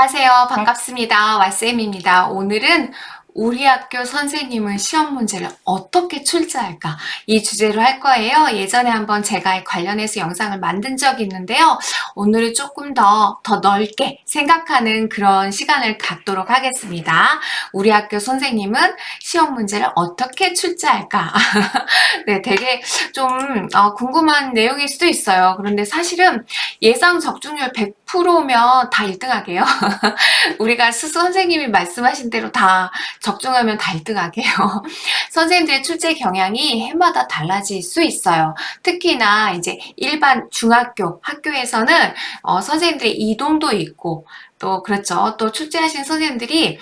안녕하세요. 반갑습니다. 왓쌤입니다. 오늘은 우리 학교 선생님은 시험 문제를 어떻게 출제할까? 이 주제로 할 거예요. 예전에 한번 제가 관련해서 영상을 만든 적이 있는데요. 오늘은 조금 더 넓게 생각하는 그런 시간을 갖도록 하겠습니다. 우리 학교 선생님은 시험 문제를 어떻게 출제할까? 네, 되게 좀 궁금한 내용일 수도 있어요. 그런데 사실은 예상 적중률 100%면 다 1등하게요. 우리가 선생님이 말씀하신 대로 다 적중하면 다 1등하게요. 선생님들의 출제 경향이 해마다 달라질 수 있어요. 특히나 이제 일반 중학교, 학교에서는 선생님들의 이동도 있고 또 그렇죠. 또 출제하신 선생님들이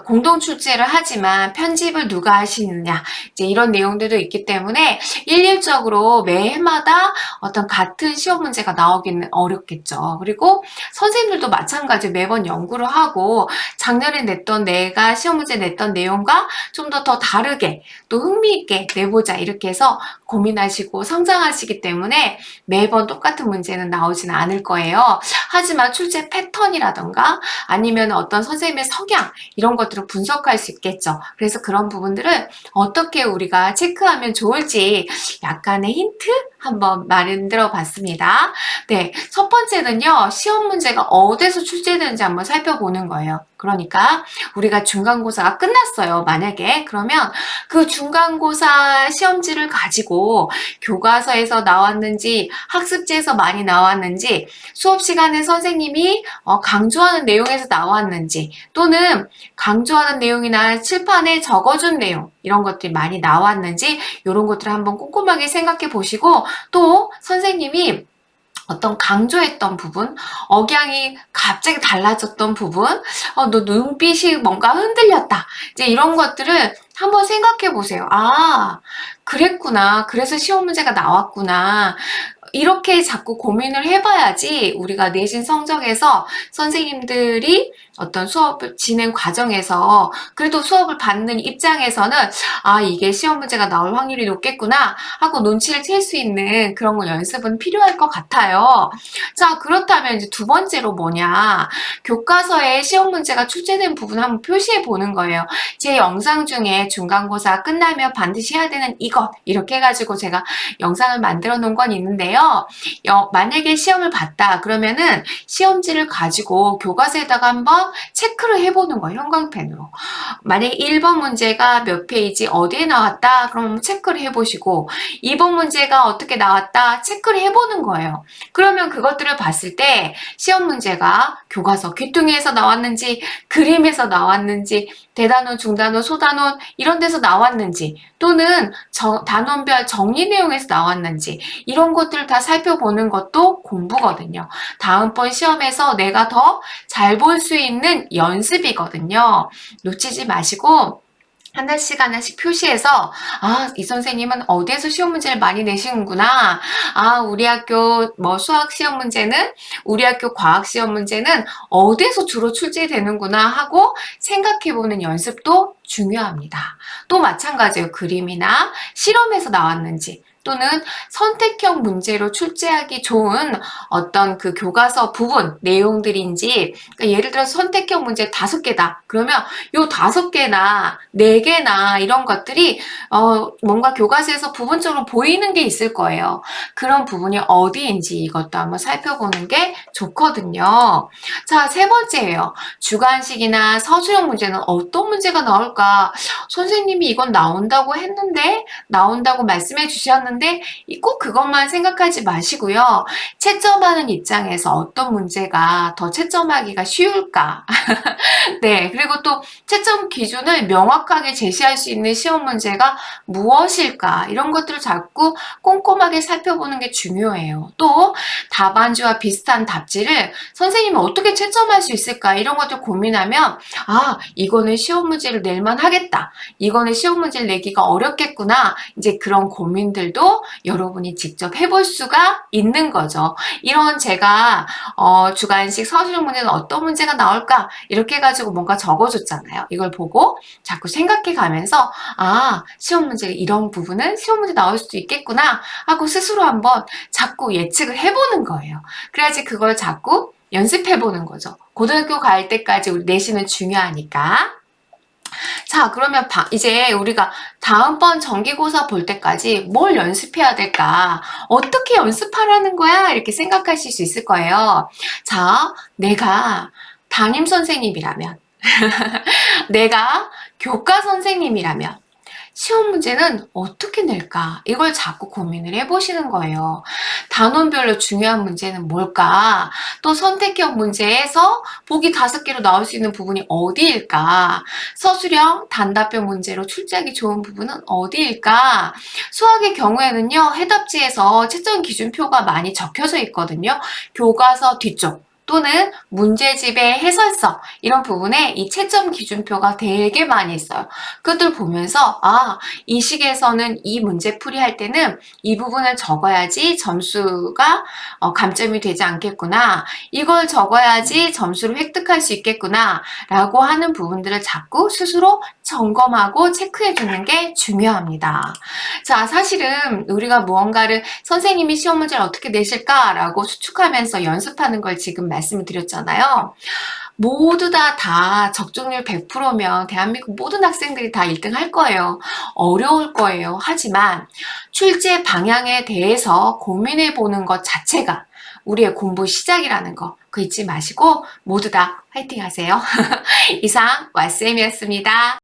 공동 출제를 하지만 편집을 누가 하시느냐 이제 이런 내용들도 있기 때문에 일률적으로 매해마다 어떤 같은 시험 문제가 나오기는 어렵겠죠. 그리고 선생님들도 마찬가지로 매번 연구를 하고 작년에 냈던 내가 시험 문제 냈던 내용과 좀 더 다르게 또 흥미있게 내보자 이렇게 해서 고민하시고 성장하시기 때문에 매번 똑같은 문제는 나오지는 않을 거예요. 하지만 출제 패턴이라던가 아니면 어떤 선생님의 성향 이런 것들을 분석할 수 있겠죠. 그래서 그런 부분들을 어떻게 우리가 체크하면 좋을지 약간의 힌트 한번 만들어 봤습니다. 네, 첫 번째는요. 시험 문제가 어디서 출제되는지 한번 살펴보는 거예요. 그러니까 우리가 중간고사가 끝났어요. 만약에 그러면 그 중간고사 시험지를 가지고 교과서에서 나왔는지 학습지에서 많이 나왔는지 수업 시간에 선생님이 강조하는 내용에서 나왔는지 또는 강조하는 내용이나 칠판에 적어준 내용 이런 것들이 많이 나왔는지 이런 것들을 한번 꼼꼼하게 생각해 보시고 또 선생님이 어떤 강조했던 부분, 억양이 갑자기 달라졌던 부분, 너 눈빛이 뭔가 흔들렸다. 이제 이런 것들을 한번 생각해 보세요. 아, 그랬구나. 그래서 시험 문제가 나왔구나. 이렇게 자꾸 고민을 해봐야지 우리가 내신 성적에서 선생님들이 어떤 수업을 진행 과정에서 그래도 수업을 받는 입장에서는 아 이게 시험 문제가 나올 확률이 높겠구나 하고 눈치를 챌 수 있는 그런 거 연습은 필요할 것 같아요. 자 그렇다면 이제 두 번째로 뭐냐 교과서에 시험 문제가 출제된 부분 한번 표시해 보는 거예요. 제 영상 중에 중간고사 끝나면 반드시 해야 되는 이것 이렇게 해가지고 제가 영상을 만들어 놓은 건 있는데요. 만약에 시험을 봤다 그러면은 시험지를 가지고 교과서에다가 한번 체크를 해보는 거예요. 형광펜으로. 만약에 1번 문제가 몇 페이지 어디에 나왔다 그럼 체크를 해보시고 2번 문제가 어떻게 나왔다 체크를 해보는 거예요. 그러면 그것들을 봤을 때 시험 문제가 교과서 귀퉁이에서 나왔는지 그림에서 나왔는지 대단원, 중단원, 소단원 이런 데서 나왔는지 또는 단원별 정리 내용에서 나왔는지 이런 것들을 다 살펴보는 것도 공부거든요. 다음번 시험에서 내가 더 잘 볼 수 있는 연습이거든요. 놓치지 마시고 하나씩 하나씩 표시해서 아, 이 선생님은 어디에서 시험 문제를 많이 내시는구나. 아, 우리 학교 뭐 수학 시험 문제는 우리 학교 과학 시험 문제는 어디에서 주로 출제되는구나 하고 생각해보는 연습도 중요합니다. 또 마찬가지예요. 그림이나 실험에서 나왔는지 또는 선택형 문제로 출제하기 좋은 어떤 그 교과서 부분 내용들인지 그러니까 예를 들어서 선택형 문제 5개다. 그러면 요 5개나 4개나 이런 것들이 뭔가 교과서에서 부분적으로 보이는 게 있을 거예요. 그런 부분이 어디인지 이것도 한번 살펴보는 게 좋거든요. 자, 세 번째예요. 주관식이나 서술형 문제는 어떤 문제가 나올까? 선생님이 이건 나온다고 했는데 나온다고 말씀해 주셨는데 꼭 그것만 생각하지 마시고요. 채점하는 입장에서 어떤 문제가 더 채점하기가 쉬울까? 네, 그리고 또 채점 기준을 명확하게 제시할 수 있는 시험 문제가 무엇일까? 이런 것들을 자꾸 꼼꼼하게 살펴보는 게 중요해요. 또 답안지와 비슷한 답지를 선생님이 어떻게 채점할 수 있을까? 이런 것들 고민하면 아, 이거는 시험 문제를 낼만 하겠다. 이거는 시험 문제를 내기가 어렵겠구나. 이제 그런 고민들도 여러분이 직접 해볼 수가 있는 거죠. 이런 제가 주관식 서술형 문제는 어떤 문제가 나올까? 이렇게 해가지고 뭔가 적어줬잖아요. 이걸 보고 자꾸 생각해 가면서 아, 시험 문제 이런 부분은 시험 문제 나올 수도 있겠구나 하고 스스로 한번 자꾸 예측을 해보는 거예요. 그래야지 그걸 자꾸 연습해보는 거죠. 고등학교 갈 때까지 우리 내신은 중요하니까. 자, 그러면 이제 우리가 다음번 정기고사 볼 때까지 뭘 연습해야 될까? 어떻게 연습하라는 거야? 이렇게 생각하실 수 있을 거예요. 자, 내가 담임 선생님이라면, 내가 교과 선생님이라면, 시험 문제는 어떻게 낼까? 이걸 자꾸 고민을 해보시는 거예요. 단원별로 중요한 문제는 뭘까? 또 선택형 문제에서 보기 5개로 나올 수 있는 부분이 어디일까? 서술형, 단답형 문제로 출제하기 좋은 부분은 어디일까? 수학의 경우에는요, 해답지에서 채점 기준표가 많이 적혀져 있거든요. 교과서 뒤쪽. 또는 문제집의 해설서 이런 부분에 이 채점 기준표가 되게 많이 있어요. 그것들 보면서 이 식에서는 이 문제 풀이할 때는 이 부분을 적어야지 점수가 감점이 되지 않겠구나. 이걸 적어야지 점수를 획득할 수 있겠구나 라고 하는 부분들을 자꾸 스스로 점검하고 체크해 주는 게 중요합니다. 자, 사실은 우리가 무언가를 선생님이 시험 문제를 어떻게 내실까라고 수축하면서 연습하는 걸 지금 말씀을 드렸잖아요. 모두 다 적중률 100%면 대한민국 모든 학생들이 다 1등 할 거예요. 어려울 거예요. 하지만 출제 방향에 대해서 고민해 보는 것 자체가 우리의 공부 시작이라는 거 그거 잊지 마시고 모두 다 화이팅 하세요. 이상 왓쌤이었습니다.